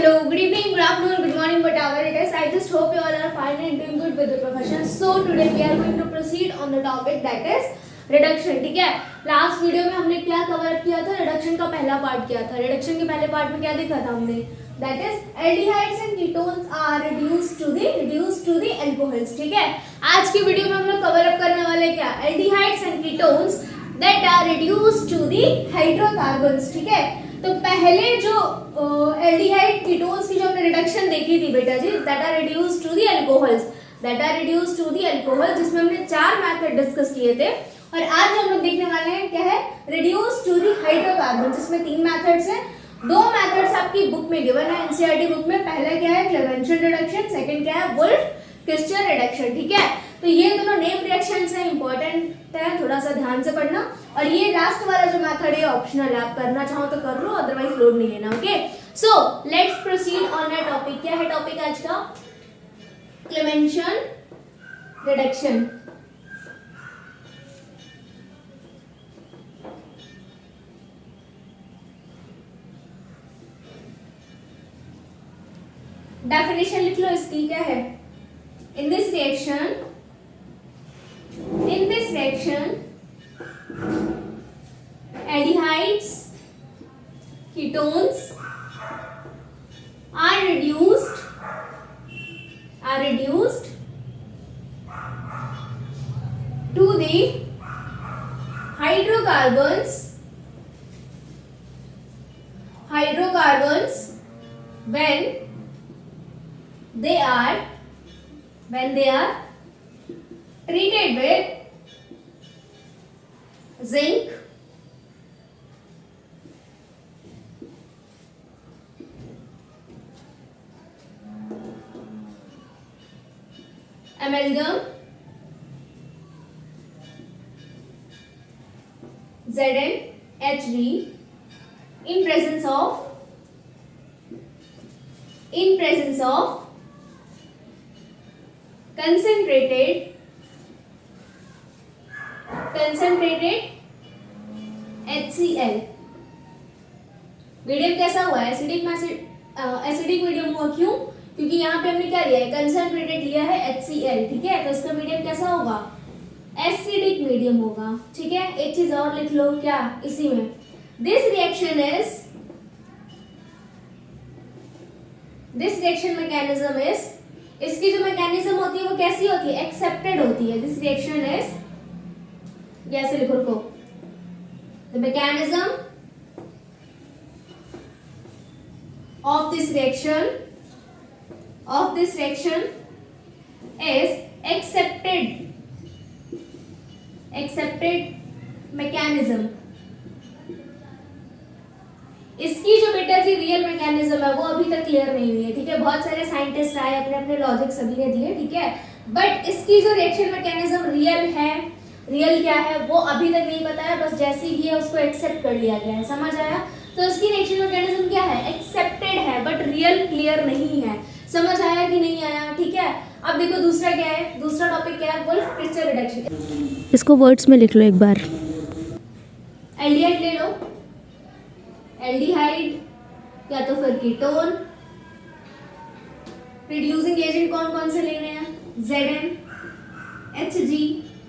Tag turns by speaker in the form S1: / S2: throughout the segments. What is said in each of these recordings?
S1: Hello, good evening, good afternoon, good morning, whatever it is. I just hope you all are fine and doing good with the profession. So today we are going to proceed on the topic that is reduction. ठीक है, last video में हमने क्या cover किया था? Reduction का पहला part किया था. रिडक्शन के पहले पार्ट में क्या देखा था हमने? That is aldehydes and ketones are reduced to the alcohols. ठीक है, आज की वीडियो में हम लोग कवर अप करने वाले क्या? Aldehydes and ketones that are reduced to the hydrocarbons. ठीक है, तो पहले जो एल्डिहाइड कीटोन्स की जो हमने रिडक्शन देखी थी बेटा जी, that are reduced to the alcohols, जिसमें हमने 4 मेथड डिस्कस किए थे. और आज जो हम लोग देखने वाले हैं क्या है? रिड्यूस टू द हाइड्रोकार्बन, जिसमें 3 मेथड्स हैं. 2 मेथड्स आपकी बुक में गिवन है, एनसीईआरटी बुक में. पहला क्या है? क्लेवेंशन रिडक्शन. सेकंड क्या है? वुल्फ-क्रिस्चर रिडक्शन. ठीक है, तो ये दोनों नेम रिएक्शंस हैं, इंपॉर्टेंट है, थोड़ा सा ध्यान से पढ़ना. और ये लास्ट वाला जो मेथड है ऑप्शनल है, आप करना चाहो तो कर लो, अदरवाइज लोड नहीं लेना. Okay, so let's proceed on a topic. क्या है टॉपिक आज का? क्लेवेंशन रिडक्शन. डेफिनेशन लिख लो इसकी. क्या है? In this reaction aldehydes, ketones are reduced to the hydrocarbons when they are treated with zinc, amalgam, ZnHd in presence of concentrated HCl. Medium कैसा हुआ? एसिडिक मीडियम हुआ. क्यों? क्योंकि यहाँ पे हमने क्या लिया है? कंसंट्रेटेड लिया है HCl. ठीक है, तो इसका मीडियम कैसा होगा? एसिडिक मीडियम होगा. ठीक है, एक चीज और लिख लो. क्या? इसी में दिस रिएक्शन मैकेनिज्म इज, इसकी जो मैकेनिज्म होती है वो कैसी होती है? एक्सेप्टेड होती है. दिस रिएक्शन इज, कैसे लिखो को? The mechanism of this reaction is accepted mechanism. इसकी जो बेटा जी रियल मैकेनिज्म है वो अभी तक क्लियर नहीं हुई है. ठीक है, बहुत सारे साइंटिस्ट आए, अपने अपने लॉजिक सभी ने दिए. ठीक है, बट इसकी जो रिएक्शन मैकेनिज्म रियल क्या है वो अभी तक नहीं पता है. बस जैसी भी है उसको एक्सेप्ट कर लिया गया है. समझ आया? तो इसकी रिएक्शन मैकेनिज्म क्या है? एक्सेप्टेड है, बट रियल क्लियर नहीं है. समझ आया कि नहीं आया? ठीक है, अब देखो दूसरा क्या है. दूसरा टॉपिक क्या है? वुल्फ-क्रिस्चर रिडक्शन.
S2: इसको वर्ड्स में लिख लो एक बार.
S1: एल्डिहाइड ले लो. एल्डिहाइड या तो फिर कीटोन. रिड्यूसिंग एजेंट कौन कौन से लेने हैं? ZnHg.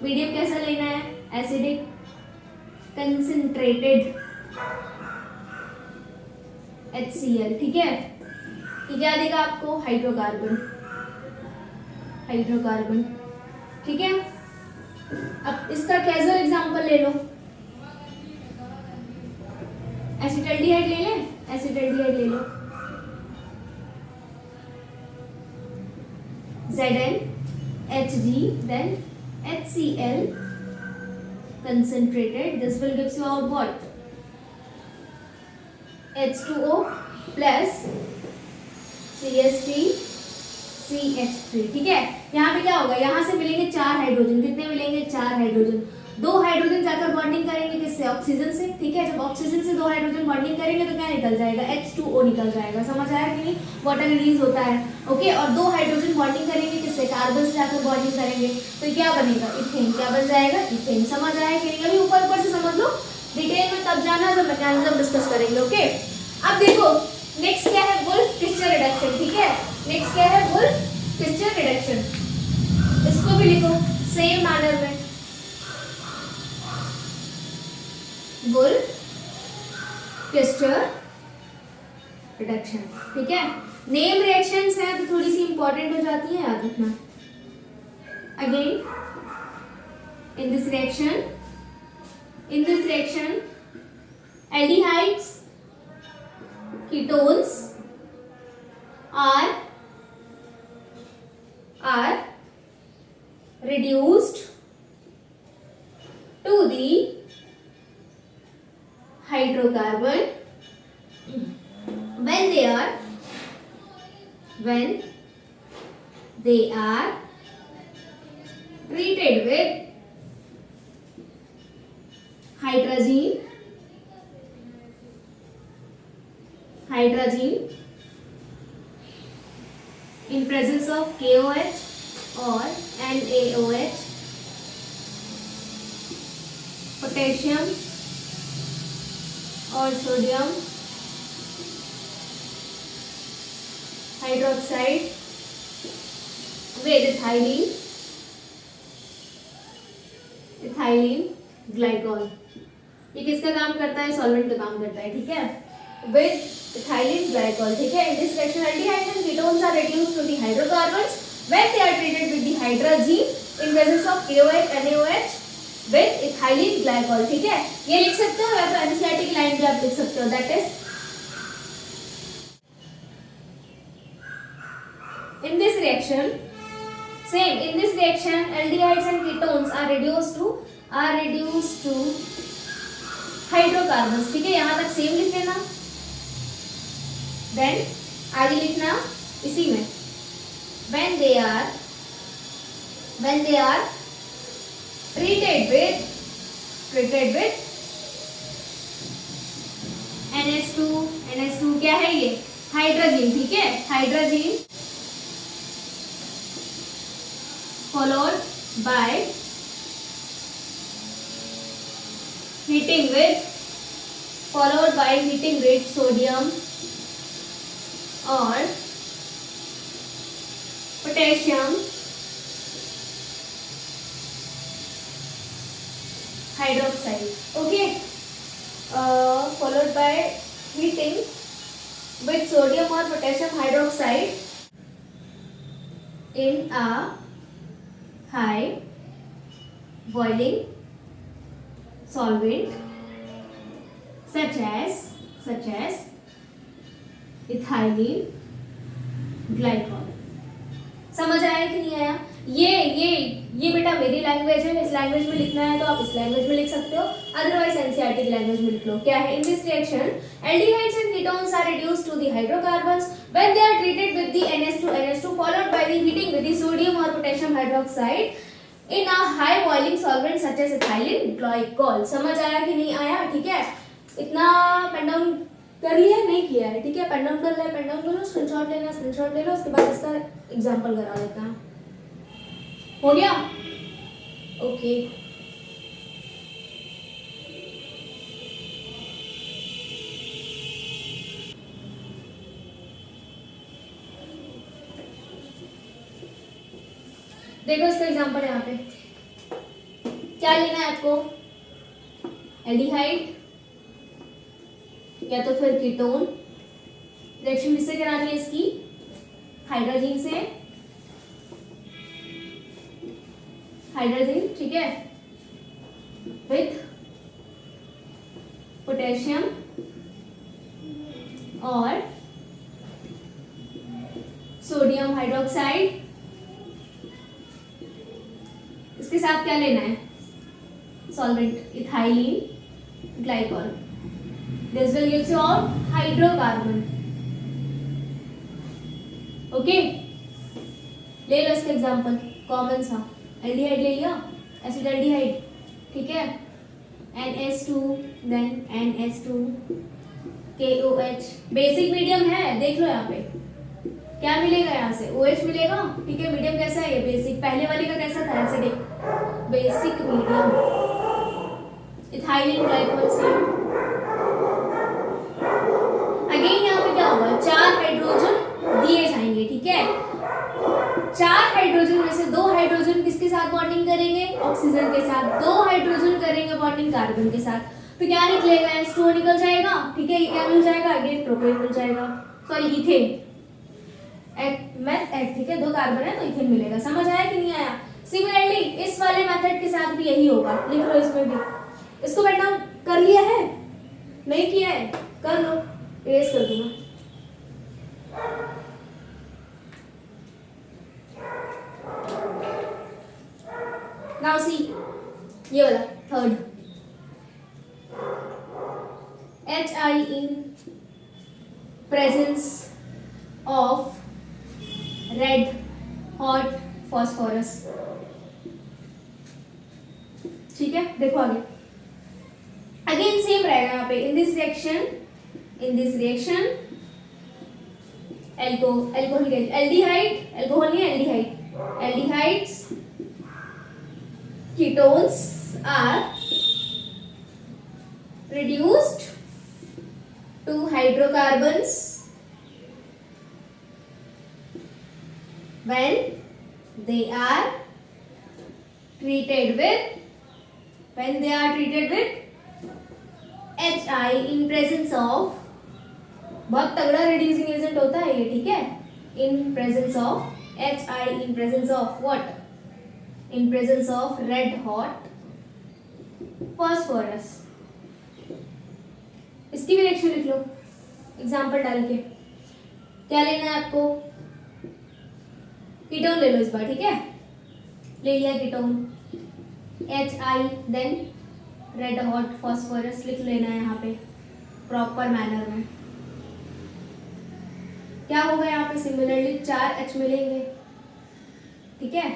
S1: मीडियम कैसा लेना है? एसिडिक. Concentrated HCl. ठीक है, ये क्या देगा आपको? हाइड्रोकार्बन. ठीक है, अब इसका कैजुअल एग्जांपल ले लो. एसिटाल्डिहाइड ले लो. ZnHg then HCl concentrated. This will gives you out what? H2O plus CH3CH3. ठीक है, यहाँ पे क्या होगा? यहाँ से मिलेंगे 4 हाइड्रोजन. कितने मिलेंगे? 4 हाइड्रोजन. 2 हाइड्रोजन जाकर बॉन्डिंग करेंगे किससे? ऑक्सीजन से. ठीक है, जब ऑक्सीजन से 2 हाइड्रोजन बॉन्डिंग करेंगे तो क्या निकल जाएगा? H2O निकल जाएगा. समझ आया कि नहीं? वाटर रिलीज होता है. ओके, और 2 हाइड्रोजन बॉन्डिंग करेंगे किससे? कार्बन से जाकर बॉन्डिंग करेंगे तो क्या बनेगा? इथेन. क्या बन जाएगा? इथेन. समझ आया कि नहीं? अभी ऊपर से समझ लो, डिटेल में तब जाना जब मैकेनिज्म डिस्कस करेंगे. ओके, अब देखो नेक्स्ट क्या है? वुल्फ किस्टर रिडक्शन, ठीक है। नेक्स्ट क्या है, वुल्फ किस्टर रिडक्शन, इसको भी लिखो सेम मैनर में, वुल्फ किस्टर रिडक्शन, ठीक है। नेम रिएक्शंस हैं तो थोड़ी सी इंपॉर्टेंट हो जाती है, याद रखना। Again in this reaction aldehydes ketones are reduced to the hydrocarbon when they are treated with hydrazine in presence of KOH or NaOH, potassium or sodium hydroxide with ethylene glycol। ये किसका काम करता है, सॉल्वेंट का काम करता है, ठीक है, विद इथाइलिन ग्लाइकॉल, ठीक है। In this reaction aldehydes and ketones are reduced to the hydrocarbons when they are treated with the hydrazine in presence of KOH NaOH with ethylene glycol, ठीक है। ये लिख सकते हो या तो एनसीईआरटी की लाइन भी आप लिख सकते हो, that is in this reaction aldehydes and ketones are reduced to hydrocarbons, ठीक है। यहां तक सेम लिख लेना, देन आगे लिखना इसी में when they are treated with NH2 क्या है ये, हाइड्रोजन, ठीक है, hydrogen followed by heating with sodium or potassium hydroxide, okay, followed by heating with sodium or potassium hydroxide in a high boiling solvent such as ethylene glycol। समझ आया कि नहीं आया? ये बेटा मेरी लैंग्वेज है, इस लैंग्वेज में लिखना है तो आप इस लैंग्वेज में लिख सकते हो, अदरवाइज एनसीईआरटी की लैंग्वेज में लिख लो। क्या है, in this reaction aldehydes and ketones are reduced to the hydrocarbons when they are treated with the NH2 followed by the heating with the sodium or potassium hydroxide in a high boiling solvent such as ethylene glycol। समझ आया कि नहीं आया? ठीक है, इतना pen down कर लिया, नहीं किया है, ठीक है, पेन डाउन कर लिया, पेन डाउन करो, स्क्रीनशॉट लेना, स्क्रीनशॉट ले लो, उसके बाद इसका एग्जांपल करा देता हूं। हो गया? ओके, देखो इसका एग्जांपल यहाँ पे क्या लेना है आपको, एल्डिहाइड या तो फिर कीटोन, रिएक्शन किससे करानी है इसकी, हाइड्रोजन से, हाइड्रोजन, ठीक है, विथ पोटेशियम और सोडियम हाइड्रोक्साइड। इसके साथ क्या लेना है, solvent ethylene glycol. This will gives you out hydrocarbon. Okay, ले लो इसका एग्जांपल, कॉमन सा एल्डिहाइड ले लिया, एसिटाल्डिहाइड, ठीक है, NH2 then NH2 KOH, basic medium है, देख लो यहाँ पे क्या मिलेगा, यहाँ से OH मिलेगा, ठीक है। मीडियम कैसा है ये, बेसिक, पहले वाले का कैसा था, acidic, basic medium, ethylene glycol से। अगेन यहाँ पे क्या होगा, 4 हाइड्रोजन किसके साथ बॉन्डिंग करेंगे, ऑक्सीजन के साथ। 2 हाइड्रोजन करेंगे बॉन्डिंग कार्बन के साथ, तो क्या निकलेगा, H2O निकल जाएगा, ठीक है। ये क्या मिल जाएगा, अगेन प्रोपेन मिल जाएगा, सॉरी इथेन, ठीक है, 2 कार्बन है तो इथेन मिलेगा। समझ आया कि नहीं आया? सिमिलरली इस वाले मेथड के साथ भी यही होगा, लिख लो इसमें भी। इसको बेटा कर लिया है, नहीं किया है, कर लो, इरेज कर दूंगा। नाउ सी ये वाला third, HI in presence of red hot phosphorus, ठीक है। देखो आगे, अगेन सेम रहेगा यहाँ पे। In this reaction aldehydes ketones are reduced to hydrocarbons when they are treated with HI in presence of, बहुत तगड़ा रिड्यूसिंग एजेंट होता है ये, ठीक है। In presence of HI in presence of what? In presence of red hot phosphorus। इसकी भी reaction लिख लो एग्जांपल डाल के। क्या लेना है आपको, कीटोन ले लो इस बार, ठीक है। ले लिया ketone, HI then red hot phosphorus लिख लेना है यहाँ पे प्रॉपर मैनर में। क्या होगा यहाँ पे, सिमिलरली 4 H मिलेंगे, ठीक है।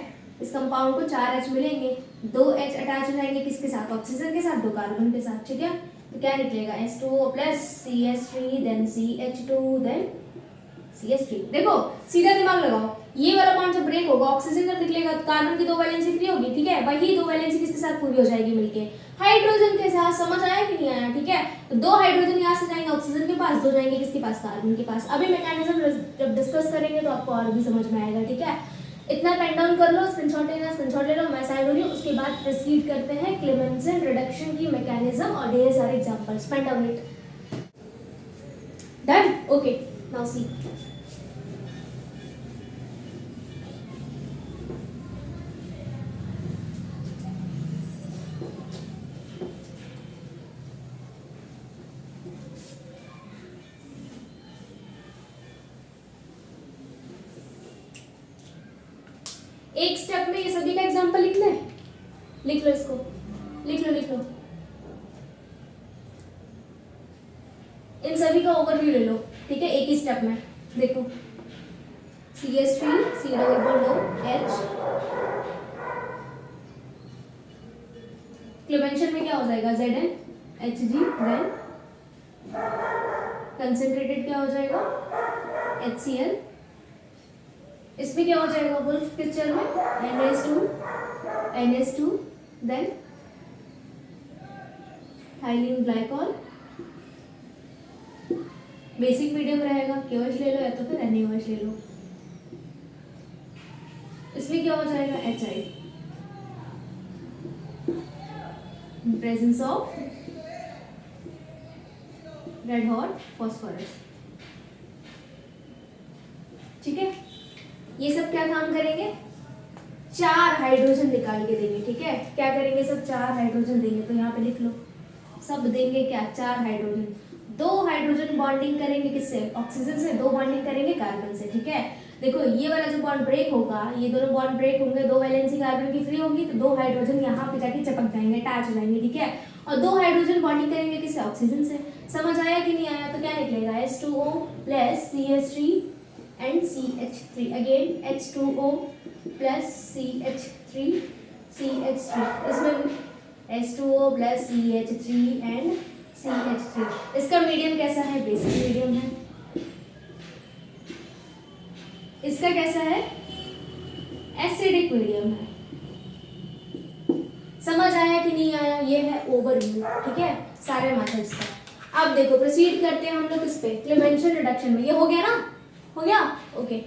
S1: इस कंपाउंड को 4 H मिलेंगे, 2 H अटैच हो जाएंगे किसके साथ, ऑक्सीजन के साथ, 2 कार्बन के साथ, ठीक है। तो क्या निकलेगा, H2O plus CH3 then CH2 then CH3। देखो सीधा दिमाग लगाओ, ये वाला बॉन्ड जब ब्रेक होगा ऑक्सीजन जब निकलेगा तो कार्बन की 2 वैलेंसी फ्री होगी, ठीक है। वही 2 वैलेंसी किसके साथ पूरी हो जाएगी, मिलके हाइड्रोजन के साथ। समझ आया कि नहीं आया, ठीक है। तो 2 हाइड्रोजन यहाँ से जाएंगे ऑक्सीजन के पास, 2 जाएंगे किसके पास, कार्बन के पास। अभी मैकेनिज्म जब डिस्कस करेंगे तो आपको और भी समझ में आएगा, ठीक है। इतना पेन डाउन कर लो, स्क्रीनशॉट ले लो, मैं साइड हो रही हूँ। उसके बाद प्रोसीड करते हैं क्लेमेंसन रिडक्शन की मैकेनिज्म और ढेर सारे examples. Pen down it, done, okay. Now see, एक स्टेप में ये सभी का एग्जांपल लिखना है, लिख लो इसको, लिख लो। इन सभी का ओवरव्यू ले लो, ठीक है, एक ही स्टेप में। देखो CH3 C double bond O H, Clemmensen में क्या हो जाएगा, Zn Hg, देन कंसंट्रेटेड क्या हो जाएगा, HCl। इसमें क्या हो जाएगा, वुल्फ पिक्चर में NH2 then ethylene glycol. Basic medium रहेगा, KOH ले लो या तो फिर NaOH ले लो। इसमें क्या हो जाएगा, HI in presence of red hot phosphorus, ठीक है। ये सब क्या काम करेंगे, 4 हाइड्रोजन निकाल के देंगे, ठीक है। क्या करेंगे, सब 4 हाइड्रोजन देंगे। तो यहाँ पे लिख लो, सब देंगे क्या, 4 हाइड्रोजन। 2 हाइड्रोजन बॉन्डिंग करेंगे किससे, ऑक्सीजन से, 2 बॉन्डिंग करेंगे कार्बन से, ठीक है। देखो ये वाला जो बॉन्ड ब्रेक होगा, ये दोनों बॉन्ड ब्रेक होंगे, 2 वैलेंसी कार्बन की फ्री होगी, तो 2 हाइड्रोजन यहाँ पे जाके चिपक जाएंगे, अटैच हो जाएंगे, ठीक है। और 2 हाइड्रोजन बॉन्डिंग करेंगे किससे, ऑक्सीजन से। समझ आया कि नहीं आया? तो क्या निकलेगा, H2O plus CH3 and CH3, again H2O plus CH3 इसमें H2O plus CH3 and CH3। इसका मीडियम कैसा है, बेसिक मीडियम है। इसका कैसा है, एसिडिक मीडियम है। समझ आया कि नहीं आया? ये है ओवरव्यू, ठीक है, सारे मेथड्स का। अब देखो प्रोसीड करते हैं हम लोग इस पे, क्लेमेंसन रिडक्शन में। ये हो गया ना, हो गया, ओके।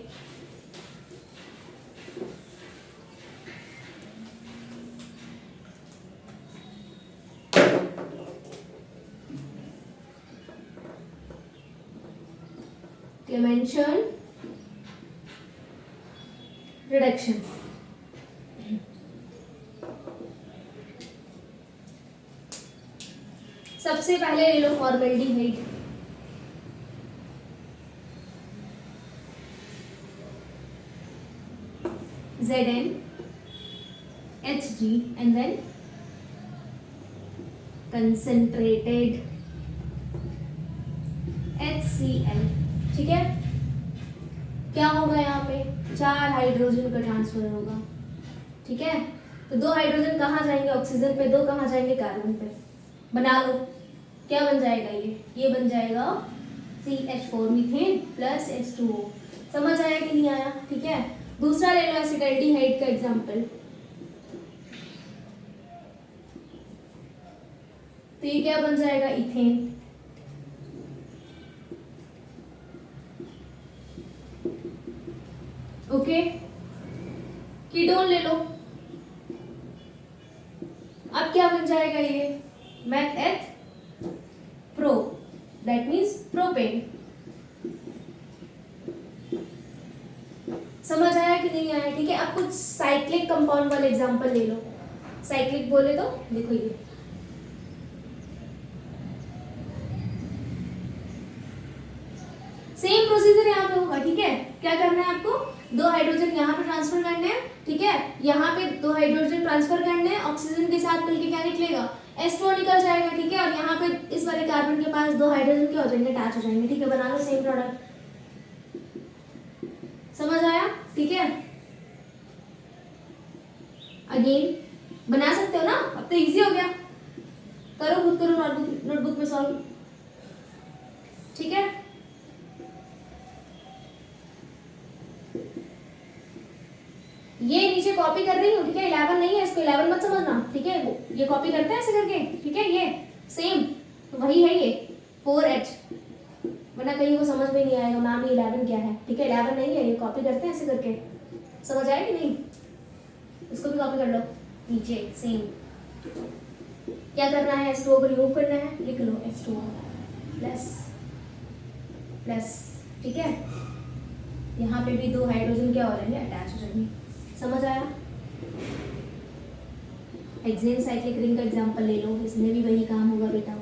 S1: okay, mention reduction. सबसे पहले ले लो formaldehyde, ZnHg and then concentrated HCl. ठीक है, क्या होगा यहाँ पे 4 हाइड्रोजन का ट्रांसफर होगा. ठीक है, तो 2 हाइड्रोजन कहाँ जाएंगे ऑक्सीजन पे, 2 कहाँ जाएंगे कार्बन पे. बना लो, क्या बन जाएगा ये बन जाएगा CH4 मीथेन प्लस H2O. समझ आया कि नहीं आया. ठीक है, दूसरा ले लो एसिटाल्डिहाइड का एग्जांपल. तो ये क्या बन जाएगा इथेन. ओके, कीटोन ले लो. अब क्या बन जाएगा ये मैथ एथ प्रो, दैट मीन्स प्रोपेन. समझ आया कि नहीं आया. ठीक है, अब कुछ साइक्लिक कंपाउंड वाले एग्जांपल ले लो. साइक्लिक बोले तो देखो ये सेम प्रोसीजर यहाँ पे होगा. ठीक है, क्या करना है आपको, 2 हाइड्रोजन यहाँ पे ट्रांसफर करने हैं. ठीक है, यहाँ पे 2 हाइड्रोजन ट्रांसफर करने हैं, ऑक्सीजन के साथ मिलके क्या निकलेगा H2O निकल जाएगा. ठीक है, और यहाँ पे इस वाले कार्बन के पास 2 हाइड्रोजन क्या हो जाएंगे, अटैच हो जाएंगे. ठीक है, बना लो सेम प्रोडक्ट. समझ आया. ठीक है, अगेन बना सकते हो ना, अब तो इजी हो गया. करो खुद करो, नोटबुक में सॉल्व. ठीक है, ये नीचे कॉपी कर रही हूँ. ठीक है, 11 नहीं है, इसको 11 मत समझना. ठीक है, ये कॉपी करते हैं ऐसे करके. ठीक है, ये सेम तो वही है ये 4H, वरना कहीं को समझ में नहीं आएगा मैम ये 11 क्या है. ठीक है, 11 नहीं है, ये कॉपी करते हैं ऐसे करके. समझ आया कि नहीं. इसको भी कॉपी कर लो नीचे सेम. क्या करना है, H2O को रिमूव करना है. लिख लो H2O प्लस प्लस. ठीक है, यहाँ पे भी 2 हाइड्रोजन क्या हो जाएंगे, अटैच हो जाएंगे. समझ आया. हेक्सेन साइक्लिक रिंग का एग्जांपल ले लो, इसमें भी वही काम होगा बेटा.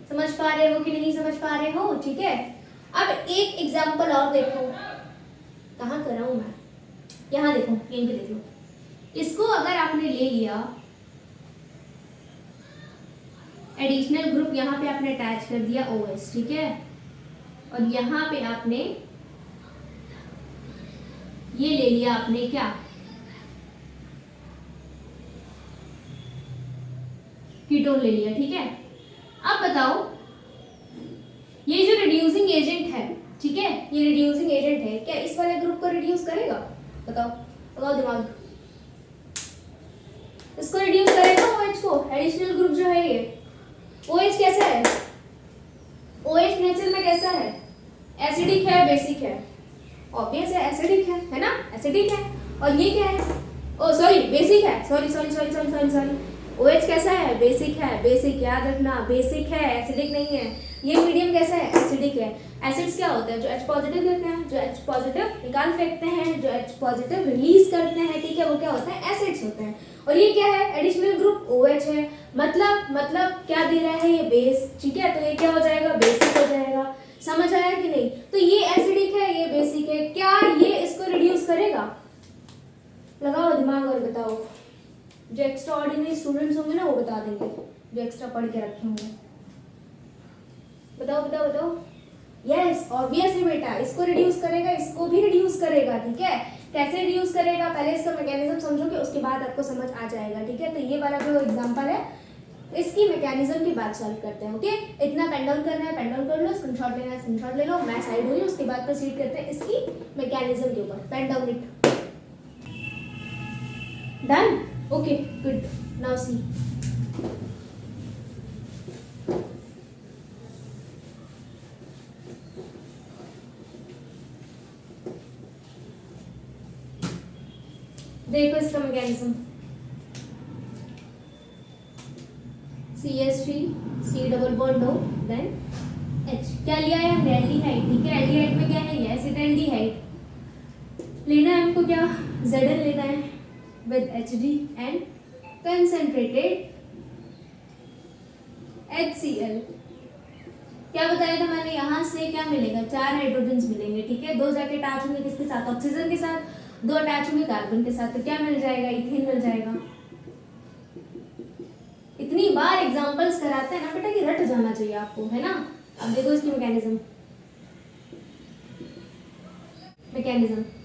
S1: समझ पा रहे हो कि नहीं समझ पा रहे हो. ठीक है, अब एक एग्जांपल और देखो. कहाँ कर रहा हूं मैं, यहाँ देखो, यहीं पे देख लो. इसको अगर आपने ले लिया एडिशनल ग्रुप, यहाँ पे आपने अटैच कर दिया OH. ठीक है, और यहाँ पे आपने ये ले लिया आपने क्या, कीटोन ले लिया. ठीक है, अब बताओ ये जो रिड्यूसिंग एजेंट है. ठीक है, ये रिड्यूसिंग एजेंट है, क्या इस वाले ग्रुप को रिड्यूस करेगा. बताओ लगाओ दिमाग. इसको रिड्यूस करेगा OH को. एडिशनल ग्रुप जो है ये OH कैसा है, OH नेचर में कैसा है, एसिडिक है, बेसिक है. ऑब्वियस है, एसिडिक है ना, एसिडिक है. और ये क्या है, ओ सॉरी बेसिक है. सॉरी OH कैसा है, बेसिक है. बेसिक याद रखना, बेसिक है, एसिडिक नहीं है. ये मीडियम कैसा है, एसिडिक है. एसिड्स क्या होते हैं, जो H पॉजिटिव देते हैं, जो H पॉजिटिव निकाल फेंकते हैं, जो H पॉजिटिव रिलीज करते हैं. ठीक है, वो क्या होते हैं, एसिड्स होते हैं. और ये क्या है, एडिशनल ग्रुप OH है. मतलब क्या दे रहा है ये बेस. ठीक है, तो ये क्या हो जाएगा, बेसिक हो जाएगा. समझ आया कि नहीं. तो ये एसिडिक है, ये बेसिक है, क्या ये इसको रिड्यूस करेगा. लगाओ दिमाग और बताओ. जो एक्स्ट्रा ऑर्डिनरी स्टूडेंट्स होंगे ना वो बता देंगे, जो एक्स्ट्रा पढ़ के रखे होंगे. बताओ. यस, ऑब्वियस है बेटा, इसको रिड्यूस करेगा, इसको भी रिड्यूस करेगा. ठीक है, कैसे रिड्यूस करेगा, पहले इसका मैकेनिज्म समझोगे, उसके बाद आपको समझ आ जाएगा. ठीक है, तो ये वाला जो एग्जांपल है इसकी मैकेनिज्म के बाद सॉल्व करते हैं. ओके, इतना पेन डाउन करना है, पेन डाउन कर लो. स्क्रीनशॉट लेना है, स्क्रीनशॉट ले लो. मैं साइड हो रही हूँ, उसके बाद प्रोसीड करते हैं इसकी मैकेनिज्म के ऊपर. Pen down it. Done. Okay, good. Now see. देखो इसका mechanism. CH3 C double bond O then H। क्या लिया है हमने? एल्डिहाइड। ठीक है, एल्डिहाइड में क्या है? ये एसिटाल्डिहाइड। लेना है हमको क्या? Zn लेना है with Hd and concentrated HCl। क्या बताया था मैंने? यहाँ से क्या मिलेगा? 4 हाइड्रोजन मिलेंगे। ठीक है, 2 जाके अटैच होंगे किसके साथ? ऑक्सीजन के साथ। 2 अटैच होंगे कार्बन के साथ, तो क्या मिल जाएगा? इथेन मिल जाएगा। इतनी बार एग्जांपल्स कराते हैं ना बेटा कि रट जाना चाहिए आपको, है ना। अब देखो इसकी मैकेनिज्म।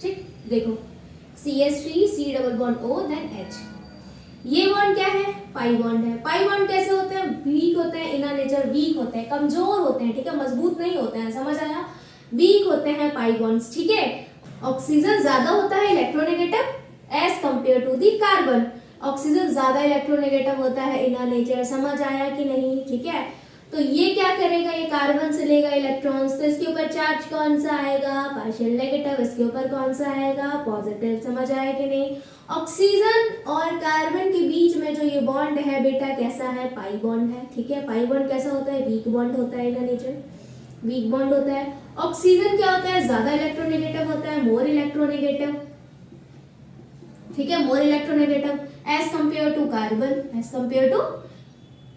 S1: ठीक, देखो CH3 C double bond O then H। ये बॉन्ड क्या है? पाई बॉन्ड है। पाई बॉन्ड कैसे होते हैं? वीक होते हैं, इनर नेचर वीक होते हैं, कमजोर होते हैं। ठीक है, मजबूत नहीं होते हैं, समझ आया? वीक होते हैं पाई बॉन्ड्स। ठीक है, ऑक्सीजन ज्यादा होता है electronegative as compare to the carbon. Oxygen ज्यादा इलेक्ट्रोनेगेटिव होता है, इनर नेचर। समझ आया कि नहीं? ठीक है, तो ये क्या करेगा? ये कार्बन से लेगा इलेक्ट्रॉन्स, तो इसके ऊपर चार्ज कौन सा आएगा? Partial negative. इसके ऊपर कौन सा आएगा? पॉजिटिव। समझ आया कि नहीं? ऑक्सीजन और कार्बन के बीच में जो ये बॉन्ड है बेटा कैसा है? पाई बॉन्ड है। ठीक है, पाई बॉन्ड कैसा होता है? वीक बॉन्ड होता है, इनर नेचर वीक बॉन्ड होता है। ऑक्सीजन क्या होता है? ज्यादा इलेक्ट्रोनेगेटिव होता है, मोर इलेक्ट्रोनेगेटिव। ठीक है, more electronegative as compare to carbon,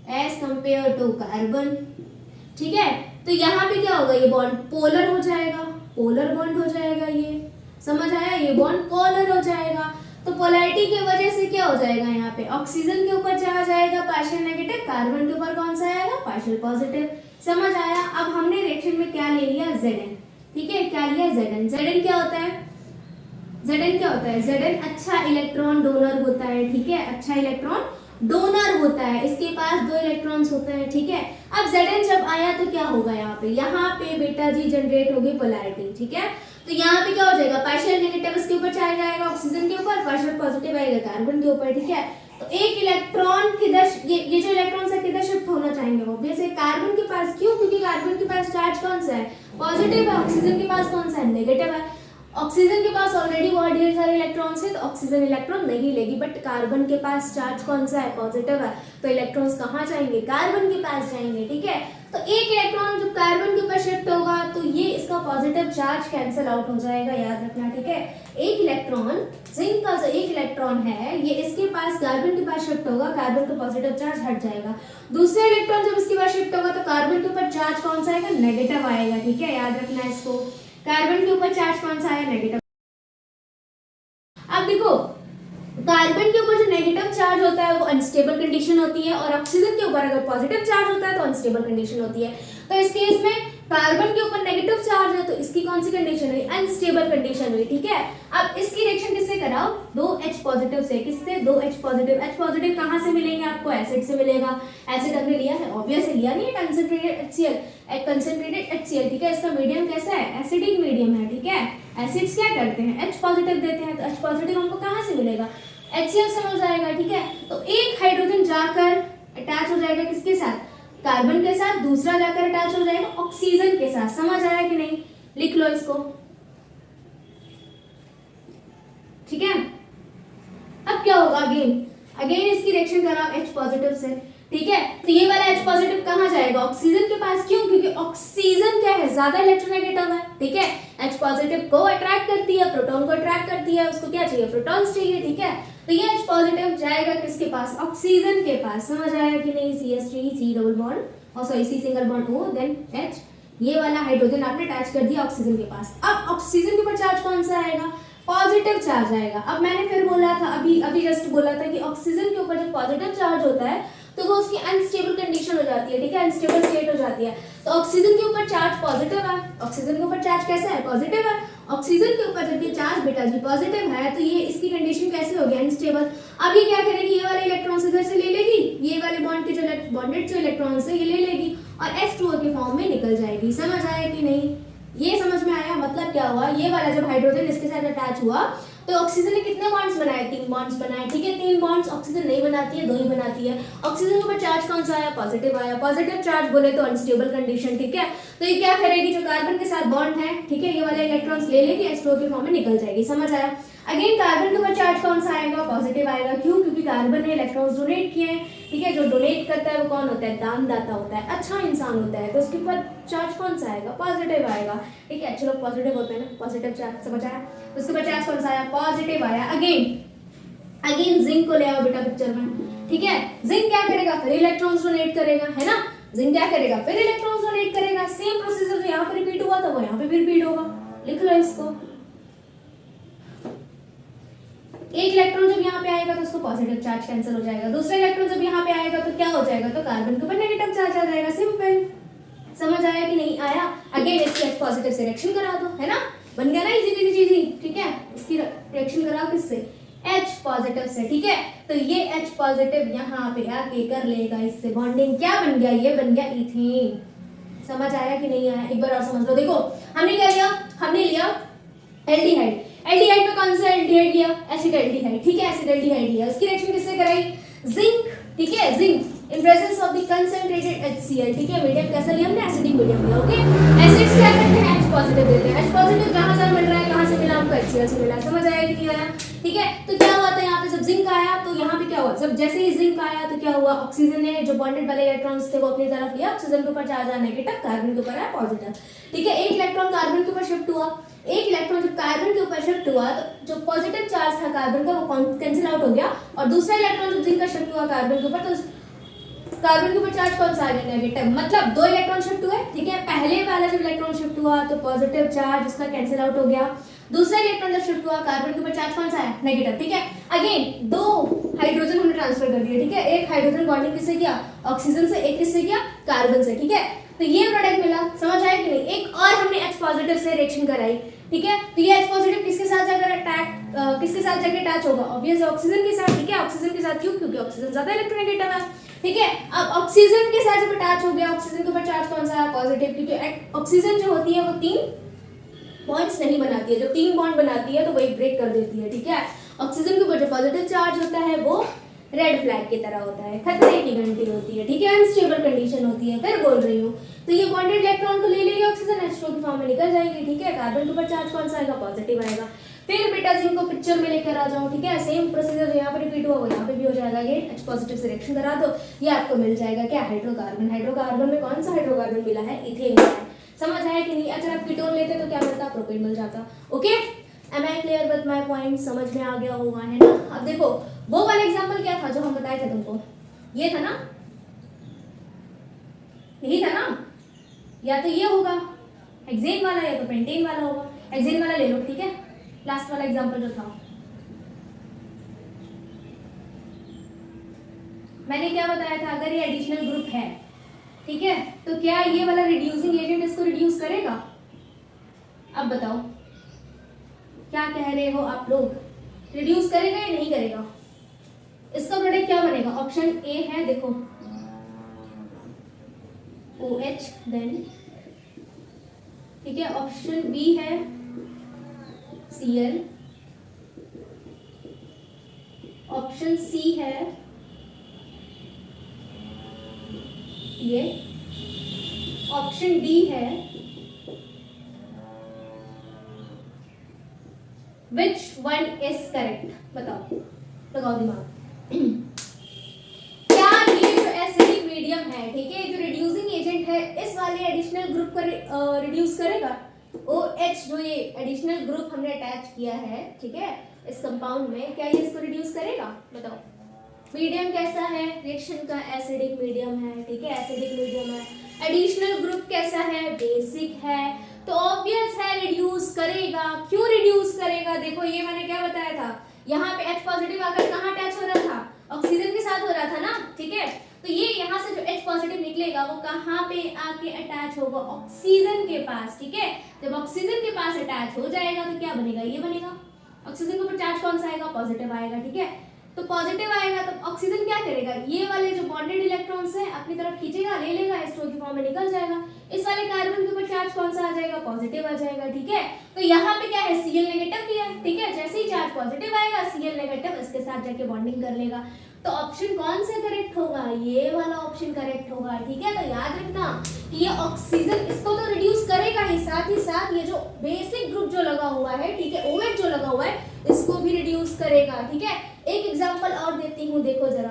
S1: as compare to carbon. ठीक है, तो यहाँ पे क्या होगा? ये बॉन्ड पोलर हो जाएगा, पोलर बॉन्ड हो जाएगा। ये समझ आया? ये बॉन्ड पोलर हो जाएगा। तो पोलैरिटी की वजह से क्या हो जाएगा? यहाँ पे ऑक्सीजन के ऊपर क्या आ जाएगा? Partial negative. कार्बन के ऊपर कौन सा आएगा? Partial positive. समझ आया? अब हमने रिएक्शन में क्या ले लिया? Zn। ठीक है, क्या लिया? Zn। Zn क्या होता है? Zn क्या होता है? Zn अच्छा इलेक्ट्रॉन डोनर होता है। ठीक है, अच्छा इलेक्ट्रॉन डोनर होता है, इसके पास 2 इलेक्ट्रॉन्स होते हैं। ठीक है, अब Zn जब आया तो क्या होगा? यहाँ पे बेटा जी जनरेट होगी पोलैरिटी। ठीक है, तो यहाँ पे क्या हो जाएगा? पार्शियल नेगेटिव इसके ऊपर चार्ज आएगा ऑक्सीजन के ऊपर, पार्शियल पॉजिटिव आएगा कार्बन के ऊपर। ठीक है, तो एक इलेक्ट्रॉन किधर, ये जो इलेक्ट्रॉन्स है किधर शिफ्ट होना चाहेंगे? ऑब्वियसली कार्बन के पास। क्यों? क्योंकि कार्बन के पास चार्ज कौन सा है? पॉजिटिव है। ऑक्सीजन के पास कौन सा है? नेगेटिव है। ऑक्सीजन के पास ऑलरेडी बहुत ढेर सारे इलेक्ट्रॉन्स है, तो ऑक्सीजन इलेक्ट्रॉन नहीं लेगी, बट कार्बन के पास चार्ज कौन सा है? पॉजिटिव है, तो इलेक्ट्रॉन्स कहाँ जाएंगे? कार्बन के पास जाएंगे। ठीक है, तो एक इलेक्ट्रॉन जब कार्बन के ऊपर शिफ्ट होगा तो ये इसका पॉजिटिव चार्ज कैंसिल आउट हो जाएगा, याद रखना। ठीक है, एक इलेक्ट्रॉन, जिंक का जो एक इलेक्ट्रॉन है ये इसके पास कार्बन के पास शिफ्ट होगा, कार्बन का पॉजिटिव चार्ज हट जाएगा। दूसरा इलेक्ट्रॉन जब इसके पास शिफ्ट होगा तो कार्बन के ऊपर चार्ज कौन सा आएगा? नेगेटिव आएगा। ठीक है, याद रखना इसको। कार्बन के ऊपर चार्ज कौन सा आया? नेगेटिव। अब देखो, कार्बन के ऊपर जो नेगेटिव चार्ज होता है वो अनस्टेबल कंडीशन होती है, और ऑक्सीजन के ऊपर अगर पॉजिटिव चार्ज होता है तो अनस्टेबल कंडीशन होती है। तो इस केस में कार्बन के ऊपर नेगेटिव चार्ज है तो इसकी कौन सी कंडीशन हुई? अनस्टेबल कंडीशन हुई। ठीक है, अब इसकी रिएक्शन किससे कराओ? 2H पॉजिटिव से। किससे? 2H positive. H पॉजिटिव कहाँ से मिलेंगे आपको? एसिड से मिलेगा। एसिड हमने लिया है, ऑब्वियसली लिया नहीं है, कंसंट्रेटेड HCl, कंसंट्रेटेड HCl। ठीक है, इसका मीडियम कैसा है? एसिडिक मीडियम है। ठीक है, एसिड्स क्या करते हैं? H पॉजिटिव देते हैं, तो H पॉजिटिव हमको कहाँ से मिलेगा? HCl से मिल जाएगा। ठीक है, तो एक हाइड्रोजन जाकर अटैच हो जाएगा किसके साथ? कार्बन के साथ। दूसरा जाकर अटैच हो जाएगा ऑक्सीजन के साथ। समझ आया कि नहीं? लिख लो इसको। ठीक है, अब क्या होगा? अगेन इसकी रिएक्शन कराओ H पॉजिटिव से। ठीक है, तो ये वाला H पॉजिटिव कहाँ जाएगा? ऑक्सीजन के पास। क्यों? क्योंकि ऑक्सीजन क्या है? ज्यादा इलेक्ट्रोनेगेटिव है। ठीक है, H पॉजिटिव को अट्रैक्ट करती है, प्रोटॉन को अट्रैक्ट करती है, उसको क्या चाहिए? प्रोटॉन्स चाहिए। ठीक है, तो ये H पॉजिटिव जाएगा किसके पास? ऑक्सीजन के पास। समझ आया कि नहीं? CH3 C डबल बॉन्ड और sorry C single bond O then H, ये वाला हाइड्रोजन आपने अटैच कर दिया ऑक्सीजन के पास। अब ऑक्सीजन के ऊपर चार्ज कौन सा आएगा? पॉजिटिव चार्ज आएगा। अब मैंने फिर बोला था, अभी जस्ट बोला था कि ऑक्सीजन के ऊपर जब पॉजिटिव चार्ज होता है तो वो उसकी अनस्टेबल कंडीशन हो जाती है। ठीक है, अनस्टेबल स्टेट हो जाती है। तो ऑक्सीजन के ऊपर चार्ज पॉजिटिव है, ऑक्सीजन के ऊपर चार्ज कैसा है? पॉजिटिव है। ऑक्सीजन के ऊपर जब ये चार्ज बेटा जी पॉजिटिव है तो ये इसकी कंडीशन कैसे होगी? अनस्टेबल। अब ये क्या करेगी? ये वाले इलेक्ट्रॉन्स इधर से ले लेगी, ये वाले बॉन्ड के जो बॉन्डेड जो इलेक्ट्रॉन्स है ये ले लेगी और H2O के फॉर्म में निकल जाएगी। समझ आया कि नहीं? ये समझ में आया? मतलब क्या हुआ? ये वाला जब हाइड्रोजन इसके साथ अटैच हुआ तो ऑक्सीजन ने कितने बॉन्ड्स बनाए? 3 बॉन्ड्स बनाए। ठीक है, 3 बॉन्ड्स ऑक्सीजन नहीं बनाती है, 2 ही बनाती है। ऑक्सीजन के ऊपर चार्ज कौन सा आया? पॉजिटिव आया। पॉजिटिव चार्ज बोले तो अनस्टेबल कंडीशन। ठीक है, तो ये क्या करेगी? जो कार्बन के साथ बॉन्ड है, ठीक है, ये वाले इलेक्ट्रॉन्स ले लेगी, H2O के फॉर्म में निकल जाएगी। समझ आया? अगेन कार्बन के ऊपर चार्ज कौन सा आएगा? पॉजिटिव आएगा। क्यों? क्योंकि कार्बन ने इलेक्ट्रॉन्स डोनेट किए हैं, ठीक है। जो डोनेट करता है वो कौन होता है, दानदाता होता है, अच्छा इंसान होता है, तो उसके ऊपर चार्ज कौन सा आएगा, पॉजिटिव आएगा, ठीक है। अच्छे लोग पॉजिटिव होते हैं ना, पॉजिटिव चार्ज, समझ आया। तो उसके ऊपर चार्ज कौन सा आया, पॉजिटिव आया। अगेन जिंक को ले आओ बेटा पिक्चर में, ठीक है। जिंक क्या करेगा, फिर इलेक्ट्रॉन्स डोनेट करेगा, है ना। जिंक क्या करेगा, फिर इलेक्ट्रॉन्स डोनेट करेगा। सेम प्रोसीजर जो यहाँ पे रिपीट हुआ था वो यहाँ पे भी रिपीट होगा, लिख लो इसको। एक इलेक्ट्रॉन जब यहाँ पे आएगा तो उसको पॉजिटिव चार्ज कैंसिल हो जाएगा, दूसरा इलेक्ट्रॉन जब यहाँ पे आएगा तो क्या हो जाएगा, तो कार्बन के ऊपर नेगेटिव चार्ज आ जाएगा। सिंपल, समझ आया कि नहीं आया। अगेन इसकी H पॉजिटिव से रिएक्शन करा दो, है ना, बन गया ना इजी पीजी चीज ही, ठीक है। इसकी रिएक्शन कराओ किससे, H पॉजिटिव से, ठीक है। तो ये H पॉजिटिव यहाँ पे आके कर लेगा इससे बॉन्डिंग, क्या बन गया, ये बन गया इथेन। समझ आया कि नहीं आया, एक बार और समझ लो। देखो हमने क्या लिया, हमने लिया एल्डिहाइड। एल्डिहाइड में कौन सा एल्डिहाइड लिया, एसिड एल्डिहाइड, ठीक है। एसिड एल्डिहाइड लिया, उसकी रिएक्शन किससे कराई, जिंक, ठीक है। Zinc in presence of the concentrated HCl, ठीक है। मीडियम कैसा लिया हमने, एसिडिक मीडियम लिया, ओके। एसिड्स क्या करते हैं, H पॉजिटिव देते हैं। H पॉजिटिव कहां से मिल रहा है, कहां से मिला हमको, HCl से मिला। समझ आया कि नहीं आया, ठीक है। तो क्या हुआ था यहाँ पे, जब जिंक आया तो यहाँ पे क्या हुआ, जब जैसे ही जिंक आया तो क्या हुआ, ऑक्सीजन ने जो बॉन्डेड वाले इलेक्ट्रॉन्स थे वो अपनी तरफ लिया, ऑक्सीजन के ऊपर चार्ज आया नेगेटिव, कार्बन के ऊपर आया पॉजिटिव, ठीक है। एक इलेक्ट्रॉन कार्बन के ऊपर शिफ्ट हुआ, एक इलेक्ट्रॉन जब कार्बन के ऊपर शिफ्ट हुआ तो जो पॉजिटिव चार्ज था कार्बन का वो कैंसिल आउट हो गया, और दूसरा इलेक्ट्रॉन जब जिंक का शिफ्ट हुआ कार्बन के ऊपर तो कार्बन के ऊपर चार्ज कौन सा आ गया, नेगेटिव। मतलब दो इलेक्ट्रॉन शिफ्ट हुए, ठीक है। पहले वाला जब इलेक्ट्रॉन शिफ्ट हुआ तो पॉजिटिव चार्ज उसका कैंसिल आउट हो गया, दूसरा इलेक्ट्रॉन जब शिफ्ट हुआ कार्बन के ऊपर चार्ज कौन सा आया, नेगेटिव, ठीक है। अगेन दो हाइड्रोजन हमने ट्रांसफर कर दिया, ठीक है। एक हाइड्रोजन बॉन्डिंग किससे किया, ऑक्सीजन से, एक किससे किया, कार्बन से, ठीक है। तो ये प्रोडक्ट मिला, समझ आया कि नहीं। एक और हमने H पॉजिटिव से रिएक्शन कराई, ठीक है। तो ये H पॉजिटिव किसके साथ जाकर किसके साथ जाके अटैच होगा, ऑब्वियस ऑक्सीजन के साथ, ठीक है। ऑक्सीजन के साथ क्यों, क्योंकि ऑक्सीजन ज्यादा इलेक्ट्रोनेगेटिव है, ठीक है। अब ऑक्सीजन के साथ जब अटैच हो गया, ऑक्सीजन के ऊपर चार्ज कौन सा है, पॉजिटिव, क्योंकि ऑक्सीजन जो होती है वो 3 बॉन्ड्स नहीं बनाती है, जब 3 बॉन्ड बनाती है तो वो एक ब्रेक कर देती है, ठीक है। ऑक्सीजन के ऊपर जो पॉजिटिव चार्ज होता है वो रेड फ्लैग की तरह होता है, खतरे की घंटी होती है, ठीक है। अनस्टेबल कंडीशन होती है, फिर बोल रही हूँ। तो ये बॉन्डेड इलेक्ट्रॉन को ले लेगी ऑक्सीजन, H2 की फॉर्म में निकल जाएगी, ठीक है। कार्बन के ऊपर चार्ज कौन सा आएगा, पॉजिटिव आएगा। फिर बेटा जिंक को पिक्चर में लेकर आ जाओ, ठीक है। सेम प्रोसीजर जो यहाँ पर रिपीट हुआ वो यहाँ पे भी हो जाएगा। ये H पॉजिटिव से रिएक्शन करा दो, ये आपको मिल जाएगा क्या, हाइड्रोकार्बन। हाइड्रोकार्बन में कौन सा हाइड्रोकार्बन मिला है, इथेन मिला है। समझ आया कि नहीं। अगर आप कीटोन लेते तो क्या मिलता, प्रोपेन मिल जाता, okay. Am I clear with my point, समझ में आ गया होगा, है ना। अब देखो वो वाला एग्जांपल क्या था जो हम बताए थे तुमको, ये था ना, यही था ना। या तो ये होगा हेक्सेन वाला या तो पेंटेन वाला होगा। हेक्सेन वाला ले लो, ठीक है। लास्ट वाला एग्जांपल जो था मैंने क्या बताया था, अगर ये एडिशनल ग्रुप है, ठीक है, तो क्या ये वाला रिड्यूसिंग एजेंट इसको रिड्यूस करेगा। अब बताओ क्या कह रहे हो आप लोग, रिड्यूस करेगा या नहीं करेगा। इसका प्रोडक्ट क्या बनेगा, ऑप्शन ए है, देखो OH देन, ठीक है। ऑप्शन बी है Cl, ऑप्शन सी है ये, ऑप्शन डी है विच वन इज करेक्ट, बताओ, लगाओ दिमाग। क्या ये जो एसिडिक मीडियम है, ठीक है, जो रिड्यूसिंग एजेंट है, इस वाले एडिशनल ग्रुप को रिड्यूस करेगा। OH जो ये एडिशनल ग्रुप हमने अटैच किया है, ठीक है, इस कंपाउंड में, क्या ये इसको रिड्यूस करेगा, बताओ। मीडियम कैसा है, रिएक्शन का एसिडिक मीडियम है, ठीक है, एसिडिक मीडियम है। एडिशनल ग्रुप कैसा है, बेसिक है, तो ऑब्वियस है रिड्यूस करेगा। क्यों रिड्यूस करेगा, देखो ये मैंने क्या बताया था, यहाँ पे H पॉजिटिव आकर कहाँ अटैच हो रहा था, ऑक्सीजन के साथ हो रहा था ना, ठीक है। तो ये यहाँ से जो H पॉजिटिव निकलेगा वो कहाँ पे आके अटैच होगा, ऑक्सीजन के पास, ठीक है। जब ऑक्सीजन के पास अटैच हो जाएगा तो क्या बनेगा, ये बनेगा। ऑक्सीजन के ऊपर चार्ज कौन सा आएगा, पॉजिटिव आएगा, ठीक है। तो पॉजिटिव आएगा तो ऑक्सीजन क्या करेगा, ये वाले जो बॉन्डेड इलेक्ट्रॉन्स है अपनी तरफ खींचेगा, ले लेगा, H2 की फॉर्म में निकल जाएगा। इस वाले कार्बन के ऊपर चार्ज कौन सा आ जाएगा, पॉजिटिव आ जाएगा, ठीक है। तो यहाँ पे क्या है, Cl नेगेटिव किया, ठीक है। जैसे ही चार्ज पॉजिटिव आएगा, Cl नेगेटिव इसके साथ जाके बॉन्डिंग कर लेगा। तो ऑप्शन कौन सा करेक्ट होगा, ये वाला ऑप्शन करेक्ट होगा, ठीक है। तो याद रखना कि ये ऑक्सीजन इसको तो रिड्यूस करेगा ही, साथ ही साथ ये जो बेसिक ग्रुप जो लगा हुआ है, ठीक है, OH जो लगा हुआ है, इसको भी रिड्यूस करेगा, ठीक है। एक एग्जांपल और देती हूँ, देखो जरा,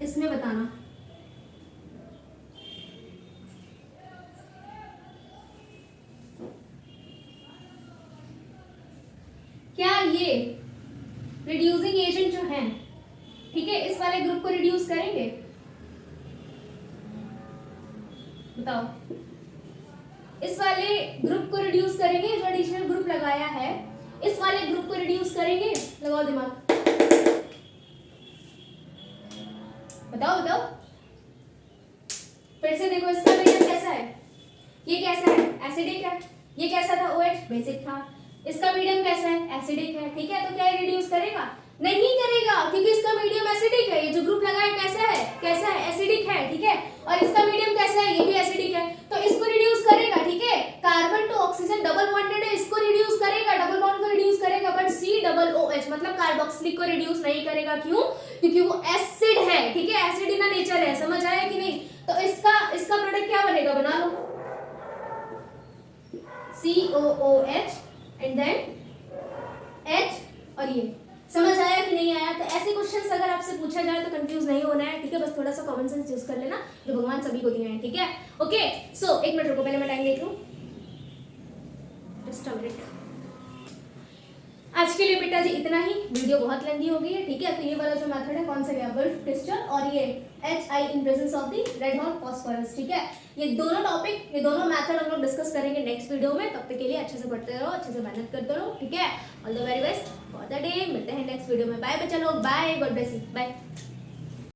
S1: इसमें बताना। क्या ये रिड्यूसिंग एजेंट जो है, ठीक है, इस वाले ग्रुप को रिड्यूस करेंगे? बताओ, इस वाले ग्रुप को रिड्यूस करेंगे? जो एडिशनल ग्रुप लगाया है इस वाले ग्रुप को रिड्यूस करेंगे? लगाओ दिमाग, बताओ बताओ। फिर से देखो, इसका मीडियम कैसा है? ये कैसा है? एसिडिक है। ये कैसा था? OH, बेसिक था। इसका मीडियम कैसा है? एसिडिक है। ठीक है, तो क्या ये रिड्यूस करेगा? नहीं करेगा, क्योंकि इसका मीडियम एसिडिक है। ये जो ग्रुप लगा है कैसा है? कैसा है? एसिडिक है। ठीक है, और इसका मीडियम कैसा है? ये भी एसिडिक है, तो इसको रिड्यूस करेगा। ठीक है, carbon to oxygen double bonded है, इसको रिड्यूस करेगा, डबल बॉन्ड को रिड्यूस करेगा, बट COOH मतलब कार्बोक्सिलिक को रिड्यूस नहीं करेगा। क्यों? क्योंकि वो एसिड है। ठीक है, एसिड इन नेचर है। समझ आया कि नहीं? तो इसका प्रोडक्ट क्या बनेगा? बना लो, COOH एंड देन H, और ये। समझ आया कि नहीं आया? तो ऐसे क्वेश्चंस अगर आपसे पूछा जाए तो कंफ्यूज नहीं होना है। ठीक है, बस थोड़ा सा कॉमन सेंस यूज कर लेना, जो भगवान सभी को दिए हैं। ठीक है, ओके। सो एक मिनट रुको, पहले मैं टाइम देख लूं। Just a minute. आज के लिए बेटा जी इतना ही, वीडियो बहुत लेंथी हो गई है। ठीक है, तो ये वाला जो मेथड है कौन सा गया? वुल्फ क्रिस्टल, और ये HI in presence of the red hot phosphorus. ठीक है, ये दोनों टॉपिक, ये दोनों मेथड हम लोग डिस्कस करेंगे नेक्स्ट वीडियो में। तब तक के लिए अच्छे से पढ़ते रहो, अच्छे से मेहनत करते रहो। ठीक है, all the very best for the day. मिलते हैं नेक्स्ट वीडियो में। बाय बच्चा लोग, bye, god bless you, bye.